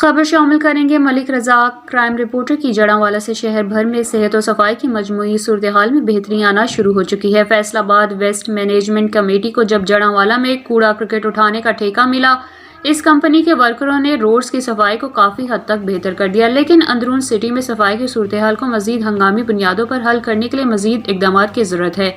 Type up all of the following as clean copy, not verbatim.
खबर शामिल करेंगे मलिक रज़ाक। क्राइम रिपोर्टर की जड़ांवाला से शहर भर में सेहत और सफाई की मजमूई सूरत-ए-हाल में बेहतरी आना शुरू हो चुकी है। फैसलाबाद वेस्ट मैनेजमेंट कमेटी को जब जड़ांवाला में कूड़ा क्रिकेट उठाने का ठेका मिला, इस कंपनी के वर्करों ने रोड्स की सफाई को काफ़ी हद तक बेहतर कर दिया, लेकिन अंदरून सिटी में सफाई की सूरत-ए-हाल को मजीद हंगामी बुनियादों पर हल करने के लिए मजीद इकदाम की ज़रूरत है।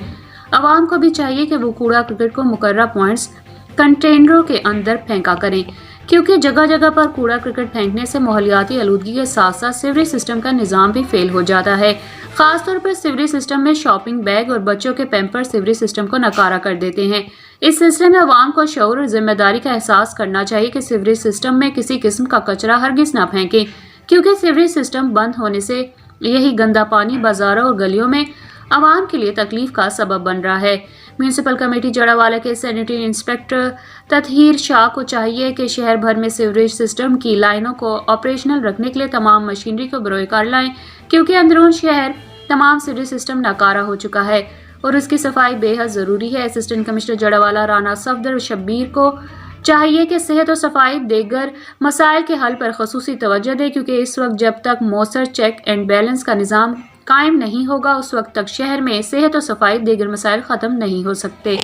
आवाम को भी चाहिए कि वो कूड़ा क्रिकेट को मुकर्रर पॉइंट्स कंटेनरों के अंदर फेंका करें, क्योंकि जगह जगह पर कूड़ा क्रिकेट फेंकने से माहौलियाती आलूदगी के साथ साथ सीवरेज सिस्टम का निज़ाम भी फेल हो जाता है। खासतौर पर सीवरेज सिस्टम में शॉपिंग बैग और बच्चों के पैम्पर सीवरेज सिस्टम को नकारा कर देते हैं। इस सिलसिले में अवाम को शऊर और जिम्मेदारी का एहसास करना चाहिए कि सीवरेज सिस्टम में किसी किस्म का कचरा हरगिज न फेंकें, क्योंकि सीवरेज सिस्टम बंद होने से यही गंदा पानी बाजारों और गलियों में आवाम के लिए तकलीफ का सबब बन रहा है। म्यूनिसिपल कमेटी जड़ावाला के सैनिटरी इंस्पेक्टर ततहीर शाह को चाहिए कि शहर भर में सीवरेज सिस्टम की लाइनों को ऑपरेशनल रखने के लिए तमाम मशीनरी को बरोए कार लाएं, क्योंकि अंदरून शहर तमाम सीवरेज सिस्टम नाकारा हो चुका है और उसकी सफाई बेहद ज़रूरी है। असिस्टेंट कमिश्नर जड़ावाला राना सफदर शब्बीर को चाहिए कि सेहत और सफाई देगर मसाइल के हल पर खसूसी तवज्जो दे, क्योंकि इस वक्त जब तक मौसर चेक एंड बैलेंस का निज़ाम कायम नहीं होगा, उस वक्त तक शहर में सेहत और सफाई देगर मसाइल ख़त्म नहीं हो सकते।